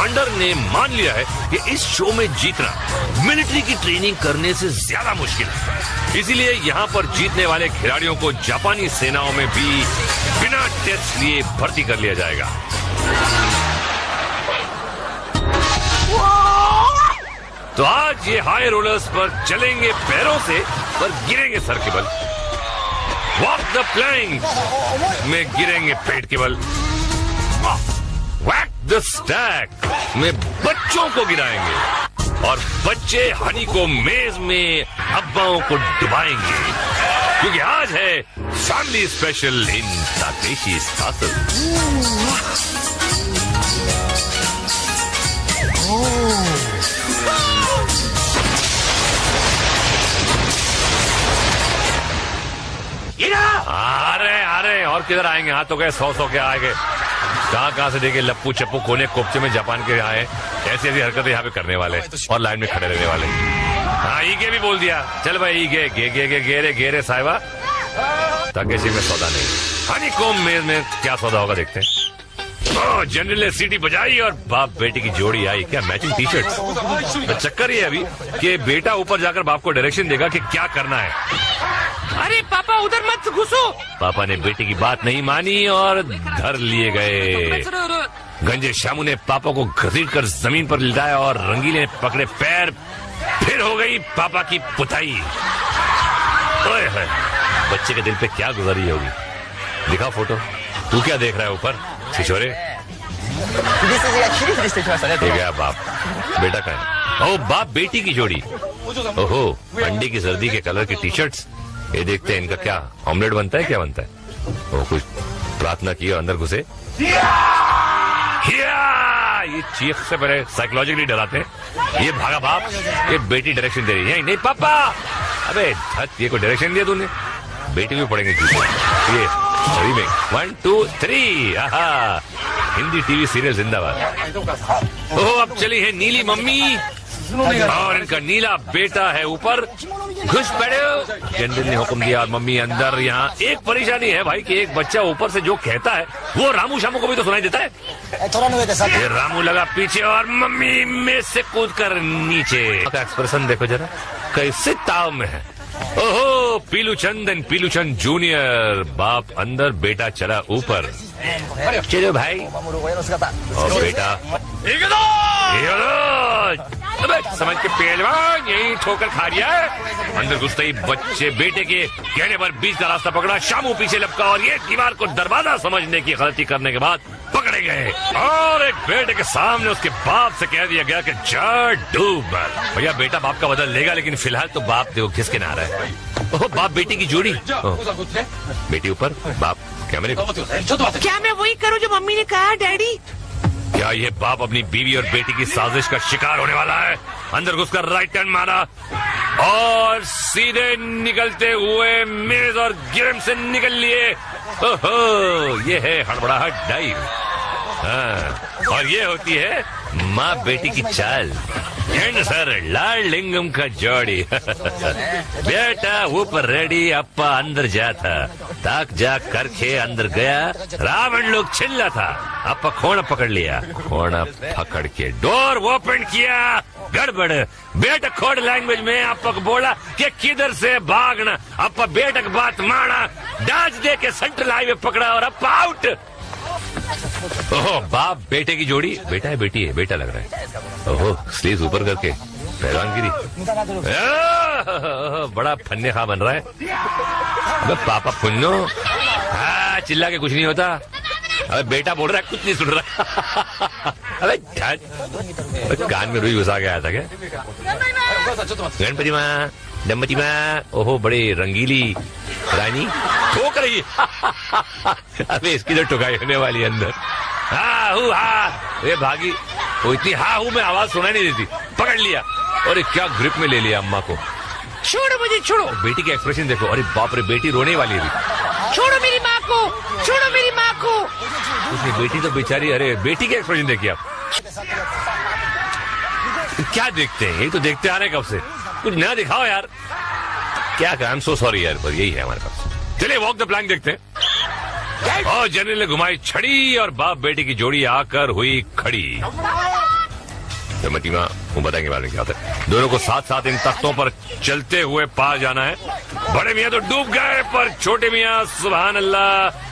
Under ने मान लिया है कि इस शो में जीतना मिलिट्री की ट्रेनिंग करने से ज्यादा मुश्किल है। इसीलिए यहाँ पर जीतने वाले खिलाड़ियों को जापानी सेनाओं में भी बिना टेस्ट लिए भर्ती कर लिया जाएगा। तो आज ये हाई रोलर्स पर चलेंगे पैरों से, पर गिरेंगे सर के बल। वॉक द प्लैंक में गिरेंगे पेट के बल। वैक द स्टैक में बच्चों को गिराएंगे और बच्चे हनी को मेज में अब्बाओं को डुबाएंगे, क्योंकि आज है फैमिली स्पेशल इन ताकेशी's castle। अरे और किधर आएंगे? हाँ तो गए 100 के आएंगे। कहाँ से देखे लप्पू चप्पू कोने कोपचे में जापान के आए, ऐसी ऐसी हरकतें यहाँ पे करने वाले और लाइन में खड़े रहने वाले। हाँ ईगे भी बोल दिया, चल भाई ईगे गे रे साहिबा, ताकेशी में सौदा नहीं। हनी कोम में क्या सौदा होगा देखते हैं। जनरल ने सीटी बजाई और बाप बेटी की जोड़ी आई। क्या मैचिंग टी शर्ट। चक्कर ये अभी कि बेटा ऊपर जाकर बाप को डायरेक्शन देगा कि क्या करना है। अरे पापा उधर मत घुसो। पापा ने बेटी की बात नहीं मानी और घर लिए गए। गंजे शामू ने पापा को घसीट कर जमीन पर लिटाया और रंगीले पकड़े पैर। फिर हो गई पापा की पुताई। ओए होए, बच्चे के दिल पे क्या गुजरी होगी। दिखा फोटो। तू क्या देख रहा है ऊपर छिछोरे? गया बाप बेटा का है। ओ बाप बेटी की जोड़ी। ओहो अंडे की सर्दी के कलर की टी शर्ट्स। ये देखते हैं इनका क्या ऑमलेट बनता है, क्या बनता है। वो कुछ प्रार्थना की और अंदर घुसे। ये चीख से पहले साइकोलॉजिकली डराते हैं। ये भागा बाप, ये बेटी डायरेक्शन दे रही है। नहीं पापा, अबे धत, ये को डायरेक्शन दिया तूने। बेटी भी पड़ेंगे ये सही में 1 2 3। हिंदी टीवी सीरियल जिंदाबाद। ओह अब चली है नीली मम्मी और इनका नीला बेटा है ऊपर। घुस पड़े। जनरल ने हुक्म दिया और मम्मी अंदर। यहाँ एक परेशानी है भाई कि एक बच्चा ऊपर से जो कहता है वो रामू शामू को भी तो सुनाई देता है। ये रामू लगा पीछे और मम्मी में से कूद कर नीचे। एक्सप्रेशन देखो जरा कैसे ताव में है। ओहो पीलूचंद जूनियर। बाप अंदर, बेटा चला ऊपर। चलो भाई और बेटा समझ के पहलवान यही ठोकर खा लिया है। अंदर घुसते ही बच्चे बेटे के कहने पर बीच का रास्ता पकड़ा। शामू पीछे लपका और ये दीवार को दरवाजा समझने की गलती करने के बाद पकड़े गए और एक बेटे के सामने उसके बाप से कह दिया गया कि जा डूब। भैया बेटा बाप का बदल लेगा, लेकिन फिलहाल तो बाप देखो खिसके ना रहा है। ओह बाप बेटी की जोड़ी। बेटी ऊपर, बाप कैमरे। क्या मैं वही करूँ जो मम्मी ने कहा डैडी? क्या ये बाप अपनी बीवी और बेटी की साजिश का शिकार होने वाला है? अंदर घुसकर राइट टर्न मारा और सीधे निकलते हुए मेज और गेम से निकल लिए। ओहो ये है हड़बड़ाहट डाइव। हाँ, और ये होती है माँ बेटी की चाल। सर लाल लिंगम का जोड़ी। बेटा ऊपर रेडी, अप्पा अंदर जाता। ताक जाक करके अंदर गया। रावण लोग चिल्ला था। अप्पा खोना पकड़ लिया। खोना पकड़ के डोर ओपन किया। गड़बड़। बेटा खोड़ लैंग्वेज में अप्पा को बोला कि किधर से भागना। अप्पा बेटा की बात माना, डांच दे के सेंट्रल हाईवे पकड़ा और अप्पा आउट। ओहो बाप बेटे की जोड़ी। बेटा है बेटी है? बेटा लग रहा है। ओहो स्लीव ऊपर करके पहलवानगिरी। बड़ा फन्ने खा बन रहा है। अबे पापा पुन्नो, चिल्ला के कुछ नहीं होता। अबे बेटा बोल रहा है कुछ नहीं सुन रहा। अबे कान में रुई घुसा के आया था क्या? गणपति माँ, दम्पति माँ। ओहो बड़े रंगीली रानी ठोक रही। अबे इसकी तो ठुकाई होने वाली अंदर। ये भागी। वो इतनी हूँ में आवाज सुनाई नहीं देती। पकड़ लिया और क्या ग्रिप में ले लिया अम्मा को। छोड़ो मुझे, छोड़ो। बेटी के एक्सप्रेशन देखो। अरे बाप रे, बेटी रोने वाली है। छोड़ो मेरी माँ को, छोड़ो मेरी माँ को। उसकी बेटी तो बेचारी। अरे बेटी के एक्सप्रेशन देखिए आप। क्या देखते हैं? ये तो देखते आ रहे कब से। कुछ नया दिखाओ यार। क्या आई एम सो सॉरी यार, पर यही है हमारे पास। चलिए वॉक द प्लैंक देखते हैं। और जनरल ने घुमाई छड़ी और बाप बेटी की जोड़ी आकर हुई खड़ी। मती माँ वो बताएंगे बाद में क्या होता है। दोनों को साथ साथ इन तख्तों पर चलते हुए पार जाना है। बड़े मियाँ तो डूब गए पर छोटे मियाँ सुभान अल्लाह।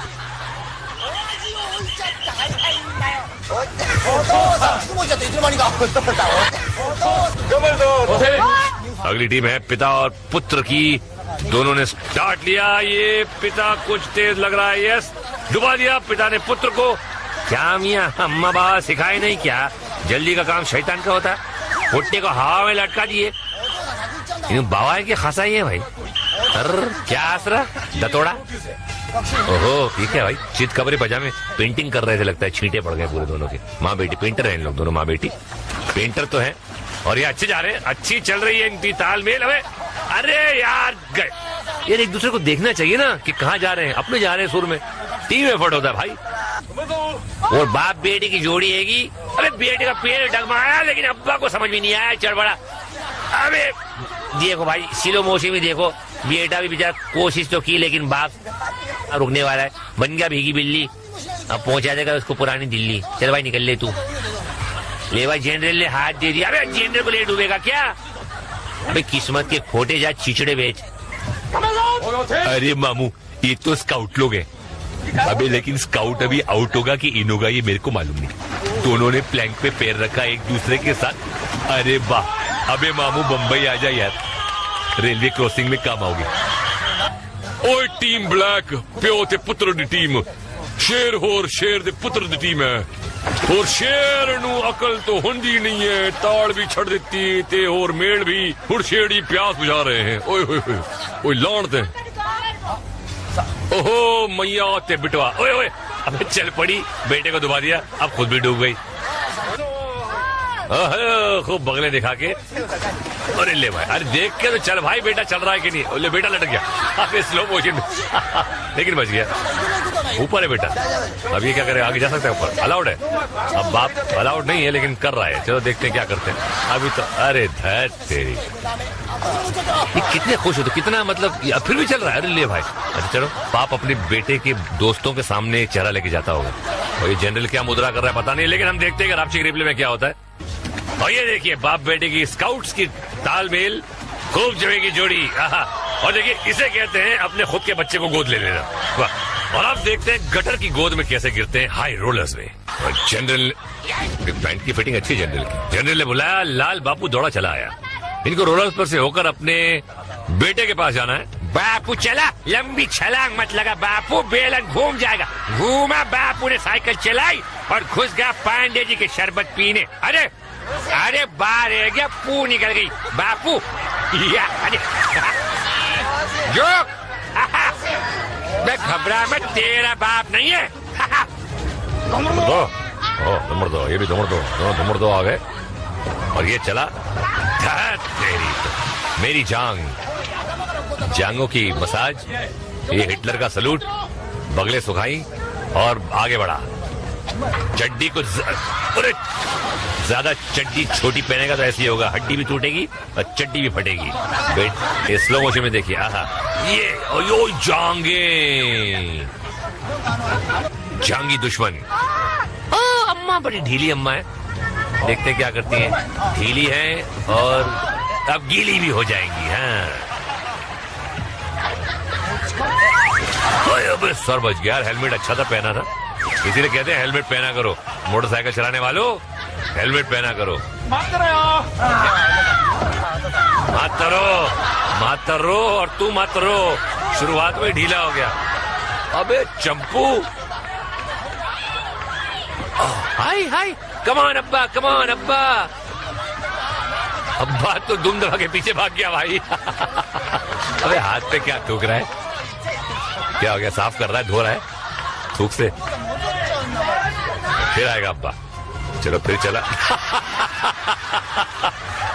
अगली टीम है पिता और पुत्र की। दोनों ने स्टार्ट लिया। ये पिता कुछ तेज लग रहा है। यस, डुबा दिया पिता ने पुत्र को। क्या मियाँ अम्मा बाबा सिखाए नहीं क्या? जल्दी का काम शैतान का होता है। पुट्टे को हवा में लटका दिए। बाबा है कि खासा ही है भाई। क्या आसरा दतोड़ा। ओहो ठीक है भाई। चित कबरे पजामे पेंटिंग कर रहे थे, लगता है छींटे पड़ गए पूरे दोनों के। माँ बेटी पेंटर है इन लोग दोनों, माँ बेटी पेंटर तो है। और ये अच्छे जा रहे हैं, अच्छी चल रही है इनकी तालमेल। अरे यार गए यार, एक दूसरे को देखना चाहिए ना कि कहाँ जा रहे हैं। अपने जा रहे हैं सुर में, टीम एफर्ट होता है भाई। और बाप बेटी की जोड़ी हैगी। अरे बेटे का पेड़ डगमगाया लेकिन अब्बा को समझ में नहीं आया, चढ़बड़ा। अबे देखो भाई स्लो मोशन में देखो, बेटा भी बेचारा कोशिश तो की लेकिन बाप रुकने वाला है। बन गया भीगी बिल्ली। अब पहुंचा देगा उसको पुरानी दिल्ली। चल भाई निकल ले तू। ले भाई जनरल ने हाथ दे दिया। अबे जनरल को ले डूबेगा क्या? अबे किस्मत के खोटे जा चिचड़े बेच। अरे मामू ये तो स्काउट लोग हैं। अबे लेकिन स्काउट अभी आउट होगा कि इन होगा ये मेरे को मालूम नहीं। दोनों ने प्लैंक पे पैर रखा एक दूसरे के साथ। अरे वाह। अबे मामू बम्बई आ जा यार, रेलवे क्रॉसिंग में काम आओगे। ओए टीम ब्लैक प्यो ते पुत्र दी टीम। शेर होर शेर दे पुत्र दी टीम है। और शेर नू अकल तो हुंदी नहीं है, ताड़ भी छड़ देती ते और मेड़ भी हुड़ शेड़ी प्यास बुझा रहे हैं। ओए ओए ओए ओए लानते। ओहो मैया ते बिटवा। ओए ओए अबे चल पड़ी, बेटे को डुबा दिया, अब खुद भी डूब गई। खूब बगले दिखा के। अरे ले भाई, अरे देख के तो चल भाई बेटा चल रहा है कि नहीं। ले बेटा लटक गया। अबे स्लो मोशन में लेकिन बच गया। ऊपर है बेटा, अब ये क्या करे? आगे जा सकता है ऊपर? अलाउड है। अब बाप अलाउड नहीं है लेकिन कर रहा है। चलो देखते हैं क्या करते हैं अभी तो। अरे धैट तेरी, ये कितने खुश होते, कितना मतलब फिर भी चल रहा है। अरे ले भाई, अच्छा चलो। बाप अपने बेटे के दोस्तों के सामने चेहरा लेके जाता होगा। और ये जनरल क्या मुद्रा कर रहा है पता नहीं, लेकिन हम देखते हैं कि रापची रिप्ले में क्या होता है। और ये देखिए बाप बेटे की स्काउट्स की तालमेल, खूब जमेगी जोड़ी। और देखिए इसे कहते हैं अपने खुद के बच्चे को गोद ले लेना। वाह। और आप देखते हैं गटर की गोद में कैसे गिरते हैं, हाई रोलर्स में। और जनरल पैंट की फिटिंग अच्छी जनरल की। जनरल ने बुलाया, लाल बापू दौड़ा चला आया। इनको रोलर्स पर से होकर अपने बेटे के पास जाना है। बापू चला, लंबी छलांग मत लगा बापू, बेलन घूम जाएगा। घूमा, बापू ने साइकिल चलाई और घुस गया पांडे जी के शरबत पीने। अरे अरे बाहर रह गया, पू निकल गई बापू। अरे जो मैं घबरा मत, तेरा बाप नहीं है। नंबर दो, ये भी नंबर दो आ गए। और ये चला। तेरी तो मेरी जांगों की मसाज, ये हिटलर का सलूट, बगले सुखाई और आगे बढ़ा। चड्डी को ज्यादा चड्डी छोटी पहनेगा तो ऐसी होगा, हड्डी भी टूटेगी और चड्डी भी फटेगी। स्लो मोशन में देखिए। ये यो जांगी दुश्मन। ओ अम्मा बड़ी ढीली अम्मा है। देखते क्या करती हैं। ढीली है और अब गीली भी हो जाएंगी। हाँ अब सर बच गया। हेलमेट अच्छा था, पहना था। इसीलिए कहते हैं हेलमेट पहना करो, मोटरसाइकिल चलाने वालों हेलमेट पहना करो। मत रो और तू मत रो। शुरुआत में ढीला हो गया। अबे चंपू, हाय हाय, कमान अब्बा, कमान अब्बा। अब्बा तो दुम दबा के पीछे भाग गया भाई। अबे हाथ पे क्या थूक रहा है? क्या हो गया? साफ कर रहा है, धो रहा है थूक से। फिर आएगा अब्बा। चलो फिर चला।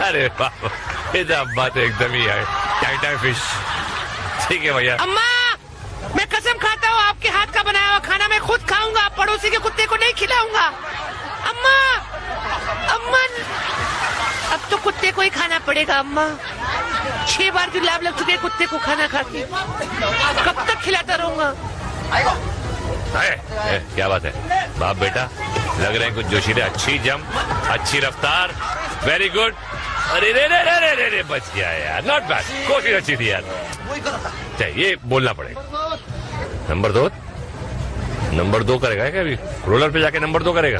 अरे बाबा, ये तो अब्बा तो एकदम ही है टाइटा फिश। ठीक है भैया। अम्मा, मैं कसम खाता हूँ आपके हाथ का बनाया हुआ खाना मैं खुद खाऊंगा, पड़ोसी के कुत्ते को नहीं खिलाऊंगा। अम्मा, अम्मा, अब तो कुत्ते को ही खाना पड़ेगा अम्मा। 6 बार जुलाब लग चुके कुत्ते को खाना खा के, कब तक खिलाता रहूंगा? क्या बात है बाप बेटा, लग रहे हैं कुछ जोशीले। अच्छी जम, अच्छी रफ्तार, वेरी गुड। अरे रे रे रे रे रे रे बच गया यार, नॉट बैड, कोशिश अच्छी थी यार। ये बोलना पड़ेगा। नंबर दो करेगा क्या अभी? रोलर पे जाके नंबर 2 करेगा।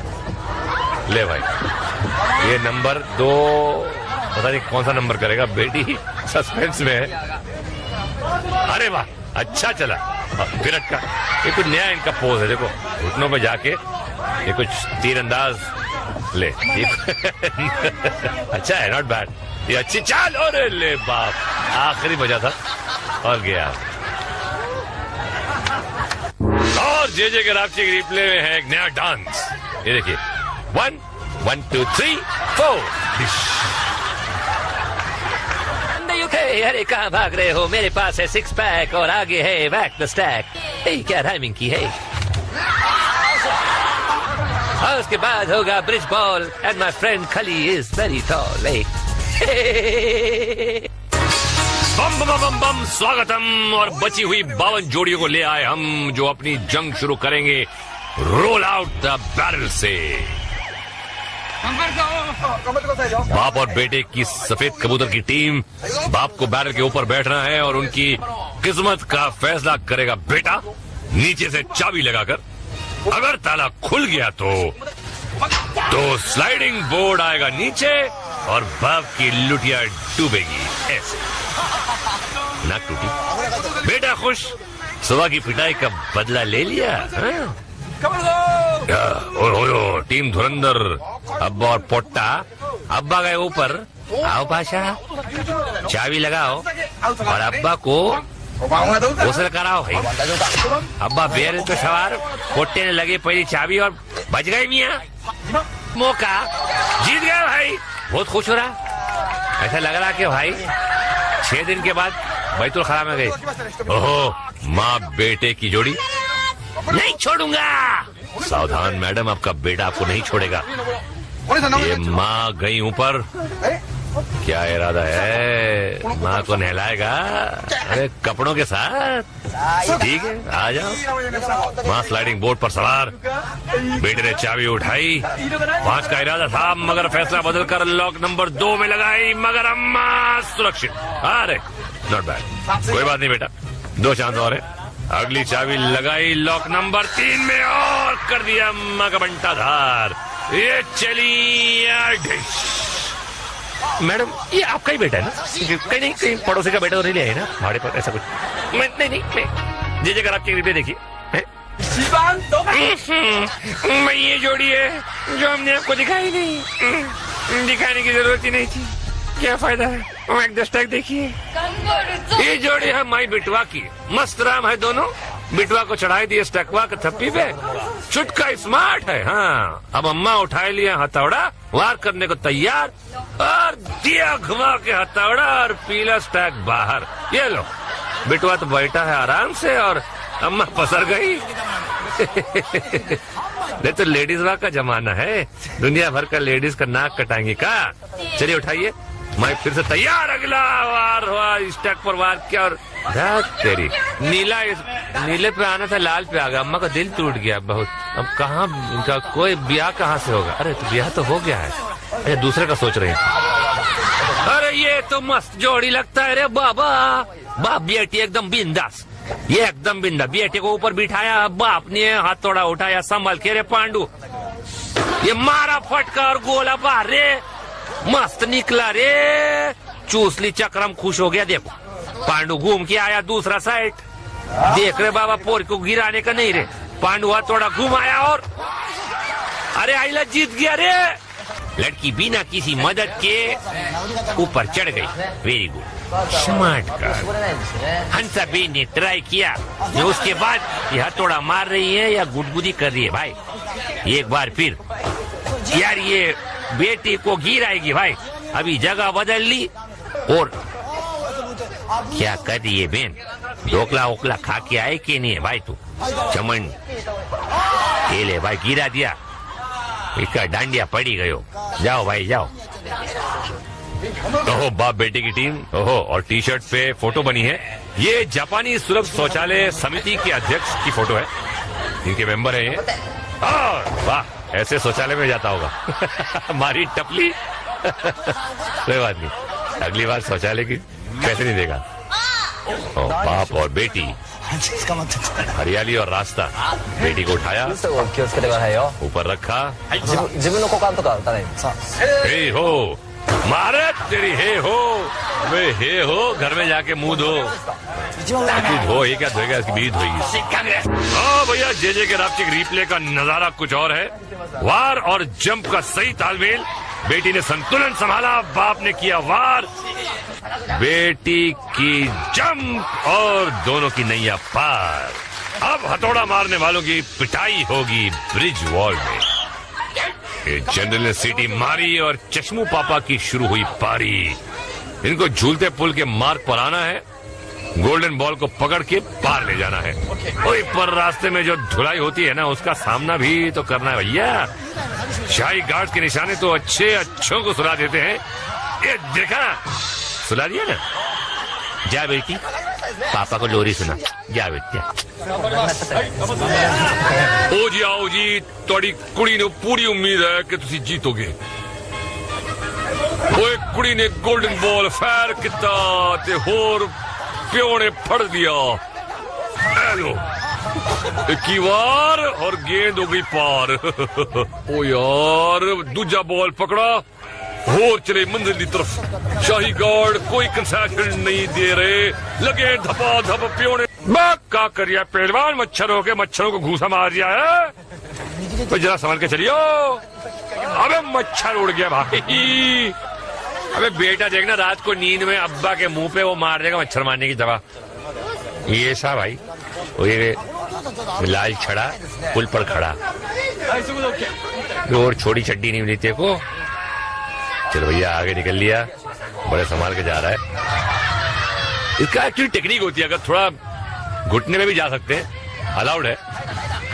ले भाई, ये नंबर 2 पता नहीं कौन सा नंबर करेगा, बेटी सस्पेंस में है। अरे वाह, अच्छा चला। विराट का ये कुछ नया इनका पोज है, देखो घुटनों पे जाके ये कुछ तीरंदाज ले। अच्छा है, नॉट बैड, ये अच्छी चाल। और ले बाप, आखिरी बजा था और गया। और जे गराबची के रिप्ले में है एक नया डांस, ये देखिए। 1 1 2 3 4। अरे कहाँ भाग रहे हो? मेरे पास है 6 पैक और आगे है वैक द स्टैक। क्या राइमिंग की है? और उसके बाद होगा bridge ball and my friend खली इज वेरी टॉल। बम बम बम बम, स्वागतम। और बची हुई 52 जोड़ियों को ले आए हम, जो अपनी जंग शुरू करेंगे रोल आउट द बैरल से। बाप और बेटे की सफेद कबूतर की टीम, बाप को बैरल के ऊपर बैठना है और उनकी किस्मत का फैसला करेगा बेटा, नीचे से चाबी लगाकर। अगर ताला खुल गया तो स्लाइडिंग बोर्ड आएगा नीचे और बाप की लुटिया डूबेगी। ऐसे नाक टूटी, बेटा खुश, सुबह की पिटाई का बदला ले लिया। ओयो टीम धुरंधर, अब्बा और पोट्टा। अब्बा गए ऊपर, आओ पाशा चाबी लगाओ और अब्बा को गुस्ल कराओ भाई। अब्बा बेर तो सवार, पोट्टे ने लगे पहली चाबी और बच गए मियाँ। मौका जीत गया भाई, बहुत खुश हो रहा। ऐसा लग रहा कि भाई 6 दिन के बाद बैतुल खला में गए। ओहो, माँ बेटे की जोड़ी नहीं छोड़ूंगा। सावधान मैडम, आपका बेटा आपको नहीं छोड़ेगा। ये माँ गई ऊपर, क्या इरादा है? माँ को नहलाएगा? अरे कपड़ों के साथ, ठीक है आ जाओ। माँ स्लाइडिंग बोर्ड पर सवार, बेटे ने चाबी उठाई। 5 का इरादा था, मगर फैसला बदलकर लॉक नंबर 2 में लगाई, मगर अम्मा सुरक्षित। अरे नॉट बैड, कोई बात नहीं बेटा, 2 चांस और है। अगली चाबी लगाई लॉक नंबर 3 में और कर दिया अम्मा का बंटाधार। ये चली डिश। मैडम ये आपका ही बेटा है ना? कहीं नहीं, कहीं पड़ोसी का बेटा तो नहीं ले आए ना भाड़े पर? ऐसा कुछ नहीं। जे अगर आपकी रिप्ले देखिए, मैं ये जोड़ी है जो हमने आपको दिखाई नहीं, दिखाने की जरूरत ही नहीं थी। क्या फायदा है? देखिए, ये जोड़ी है माई बिटवा की, मस्त राम है दोनों। बिटवा को चढ़ाई दिए स्टकवा के थप्पी पे, छुटका स्मार्ट है। हाँ, अब अम्मा उठाए लिया हथौड़ा, वार करने को तैयार, और दिया घुमा के हथौड़ा और पीला स्टैक बाहर। ये लो, बिटवा तो बैठा है आराम से और अम्मा पसर गई। नहीं तो लेडीज वाक का जमाना है, दुनिया भर का लेडीज का नाक कटाएंगे का। चलिए उठाइए, मैं फिर से तैयार। अगला वार हुआ, स्टैक पर वार किया और तेरी नीले पे आना था, लाल पे आ गया। अम्मा का दिल टूट गया बहुत। अब कहाँ इनका कोई ब्याह कहाँ से होगा? अरे तो ब्याह तो हो गया है, अरे दूसरे का सोच रहे हैं। अरे ये तो मस्त जोड़ी लगता है रे बाबा। बाप बेटी एकदम बिंदास, ये एकदम बिंदा। बेटे को ऊपर बिठाया, बाप ने हथौड़ा उठाया, संभल के रे पांडू। ये मारा फटका और गोला बाहर रे, मस्त निकला रे। चूसली चक्रम खुश हो गया। देखो पांडू घूम के आया दूसरा साइड। देख रहे बाबा, पोर को गिराने का नहीं रे। पांडू हथौड़ा घुमाया और अरे आइला जीत गया रे। लड़की बिना किसी मदद के ऊपर चढ़ गई। Very good, smart girl. Hansa ben ने ट्राई किया, जो उसके बाद ये हथौड़ा मार रही है या गुदगुदी कर रही है भाई। एक बार फिर यार ये बेटी को गिराएगी भाई। अभी जगह बदल ली और क्या कर रही है बेन? ढोकला वोकला खा के आए कि नहीं है भाई तू? चमन ले भाई, गिरा दिया, इसका डांडिया पड़ी गयो। जाओ भाई जाओ। ओहो, बाप बेटे की टीम। ओहो, और टी शर्ट पे फोटो बनी है। ये जापानी सुलभ शौचालय समिति के अध्यक्ष की फोटो है, इनके मेंबर है ये। वाह, ऐसे शौचालय में जाता होगा। हमारी टपली कोई बात नहीं, अगली बार शौचालय की पैसे नहीं देगा। ओ, बाप और बेटी, हरियाली और रास्ता। बेटी को उठाया, 気をつけてくださいよ。 ऊपर रखा। 自分の股間とか打たない。さあ。 हे हो, मारे तेरी हे हो, वे हे हो, घर में जाके मुंह धो। तू धो, ये क्या धोएगा, इसकी बीवी धोएगी। हाँ भैया, जे के राफ्टिंग रिप्ले का नजारा कुछ और है। वार और जंप का सही तालमेल, बेटी ने संतुलन संभाला, बाप ने किया वार, बेटी की जंप और दोनों की नैया पार। अब हथौड़ा मारने वालों की पिटाई होगी ब्रिज वॉल में। ये जनरल ने सीटी मारी और चश्मू पापा की शुरू हुई पारी। इनको झूलते पुल के मार्ग पर आना है, गोल्डन बॉल को पकड़ के पार ले जाना है। ओए, पर रास्ते में जो धुलाई होती है ना, उसका सामना भी तो करना है भैया। शाही गार्ड के निशाने तो अच्छों को सुला देते हैं। ये देखा, सुला दिया ना। जा बेटी, पापा को लोरी सुना। जा बेटी। ओ जी, आओ जी, थोड़ी कुड़ी ने पूरी उम्मीद है कि तुसी जीतोगे। ओए, कुड़ी ने गोल्डन बॉल फायर किता ते होर प्यो ने फड़ दिया। हेलो, एक बार और गेंद हो गई पार। ओ यार, दूजा बॉल पकड़ा, होर चले मंजिल की तरफ। शाही गार्ड कोई कंसेशन नहीं दे रहे, लगे धपा धप। प्यो ने का करिया पहलवान, मच्छर हो के मच्छरों को घूसा मार दिया है। तो जरा संभल के चलियो। अबे मच्छर उड़ गया भाई। अबे बेटा देखना, रात को नींद में अब्बा के मुंह पे वो मार देगा मच्छर मारने की दवा। ये सा भाई, वो ये लाल छड़ा पुल पर खड़ा, और छोटी चड्डी नहीं मिली तेरे को। चलो भैया, आगे निकल लिया, बड़े संभाल के जा रहा है। इसका एक्चुअली टेक्निक होती है, अगर थोड़ा घुटने में भी जा सकते हैं, अलाउड है,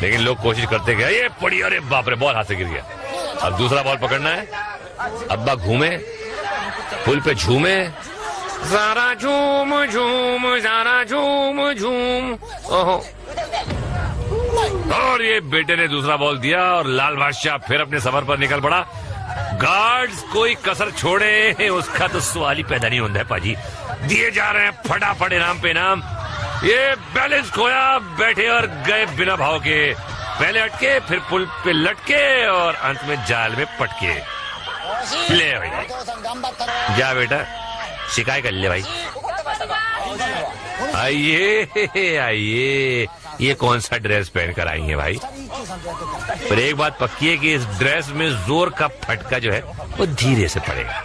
लेकिन लोग कोशिश करते हैं ये पड़ी, अरे बाप रे, बॉल हाथ से गिर गया। अब दूसरा बॉल पकड़ना है। अब्बा घूमे, पुल पे झूमे, ज़रा झूम झूम, ज़रा झूम झूम। ओहो, और ये बेटे ने दूसरा बॉल दिया और लाल बादशाह फिर अपने सफर पर निकल पड़ा। गार्ड्स कोई कसर छोड़े उसका तो सवाल ही पैदा नहीं होता है पाजी। दिए जा रहे हैं फटाफट इनाम पे इनाम। ये बैलेंस खोया, बैठे और गए बिना भाव के। पहले अटके, फिर पुल पे लटके और अंत में जाल में पटके। ले भाई, जा बेटा, शिकायत कर ले भाई। आइए आइए, ये कौन सा ड्रेस पहन कर आई है भाई? पर एक बात पक्की है कि इस ड्रेस में जोर का फटका जो है वो धीरे से पड़ेगा।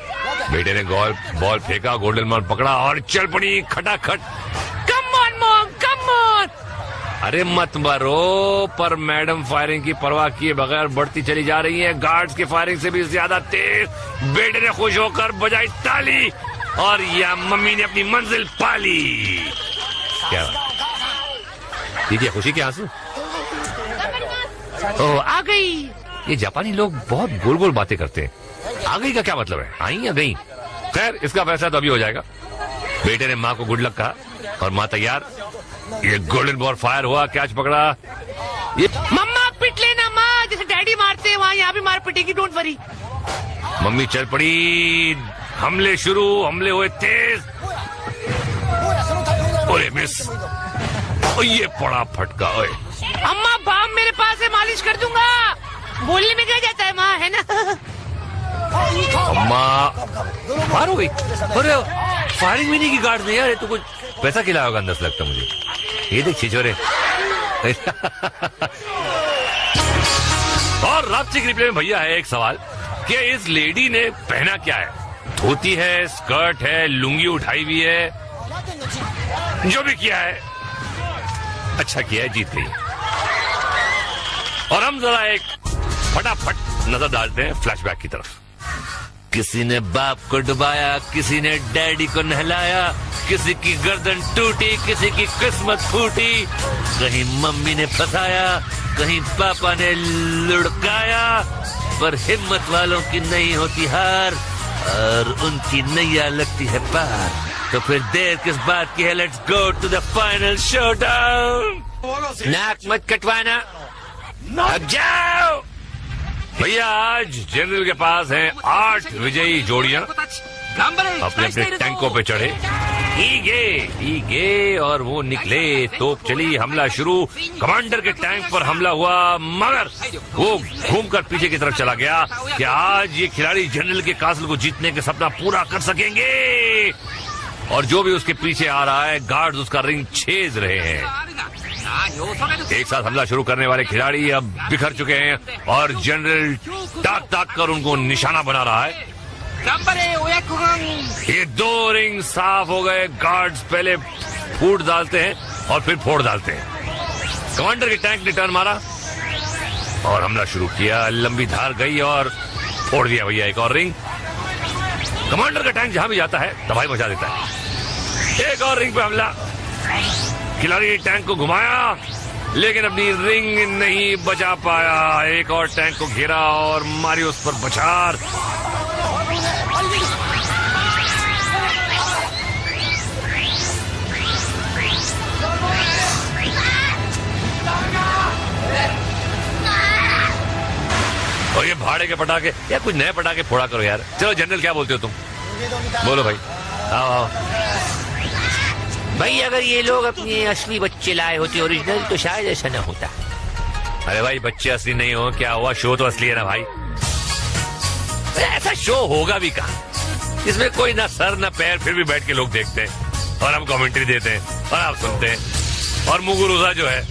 बेटे ने बॉल फेंका, गोल्डन बॉल पकड़ा और चल पड़ी खटाखट। Come on mom, come on. अरे मत मारो, पर मैडम फायरिंग की परवाह किए बगैर बढ़ती चली जा रही है, गार्ड्स की फायरिंग से भी ज्यादा तेज। बेटे ने खुश होकर बजाई ताली और या मम्मी ने अपनी मंजिल पाली। क्या दीजिए खुशी के आंसू? ओ, आ गई। ये जापानी लोग बहुत गोल गोल बातें करते हैं। आ गई का क्या मतलब है? आई या गई? खैर, इसका फैसला तो अभी हो जाएगा। बेटे ने माँ को गुड लक कहा और माँ तैयार। ये गोल्डन बॉल फायर हुआ, कैच पकड़ा। ये मम्मा पिट लेना माँ, जैसे डैडी मारते हैं वहाँ यहाँ भी मार पिटेगी, डोंट वरी। मम्मी चल पड़ी, हमले शुरू, हमले हुए तेज। ओए मिस, ये पड़ा फटका। ओए अम्मा, बाम मेरे पास है, मालिश कर दूंगा। बोलने में क्या जाता है माँ, है ना? अम्मा मार हो गई। अरे फायरिंग भी नहीं की गार्ड ने यार, ये तो कुछ पैसा खिलाया होगा अंदर से लगता मुझे। ये देख छिछोरे। और रात्रि के रिप्ले में भैया है एक सवाल कि इस लेडी ने पहना क्या है? धोती है, स्कर्ट है, लुंगी उठाई हुई है, जो भी किया है अच्छा किया है, जीत गई। और हम जरा एक फटाफट नजर डालते हैं फ्लैशबैक की तरफ। किसी ने बाप को डुबाया, किसी ने डैडी को नहलाया, किसी की गर्दन टूटी, किसी की किस्मत फूटी, कहीं मम्मी ने फंसाया, कहीं पापा ने लुढ़काया। पर हिम्मत वालों की नहीं होती हार और उनकी नैया लगती है पार। तो फिर देर किस बात की है? Let's go to the final showdown. नाक मत कटवाना, अब जाओ। भैया आज जनरल के पास हैं 8 विजयी जोड़ियां अपने अपने टैंकों पे चढ़े। ईगे और वो निकले। तोप चली, हमला शुरू। कमांडर के टैंक पर हमला हुआ, मगर वो घूमकर पीछे की तरफ चला गया कि आज ये खिलाड़ी जनरल के कासल को जीतने का सपना पूरा कर सकेंगे। और जो भी उसके पीछे आ रहा है, गार्ड्स उसका रिंग छेद रहे हैं। एक साथ हमला शुरू करने वाले खिलाड़ी अब बिखर चुके हैं और जनरल ताक ताक कर उनको निशाना बना रहा है। ये 2 रिंग साफ हो गए। गार्ड्स पहले फूट डालते हैं और फिर फोड़ डालते हैं। कमांडर के टैंक ने टर्न मारा और हमला शुरू किया। लंबी धार गई और फोड़ दिया भैया एक और रिंग। कमांडर का टैंक जहां भी जाता है तबाही मचा देता है। एक और रिंग पे हमला। खिलाड़ी ने टैंक को घुमाया लेकिन अपनी रिंग नहीं बचा पाया। एक और टैंक को घेरा और मारी उस पर बछार। और ये भाड़े के पटाखे या कुछ नए पटाखे फोड़ा करो यार। चलो जनरल क्या बोलते हो तुम? बोलो भाई। आओ भाई अगर ये लोग अपने असली बच्चे लाए होते ओरिजिनल तो शायद ऐसा न होता। अरे भाई बच्चे असली नहीं हो, क्या हुआ? शो तो असली है ना भाई। ऐसा शो होगा भी कहाँ? इसमें कोई ना सर ना पैर, फिर भी बैठ के लोग देखते हैं और हम कमेंट्री देते हैं और आप सुनते हैं। और मुगुरुजा जो है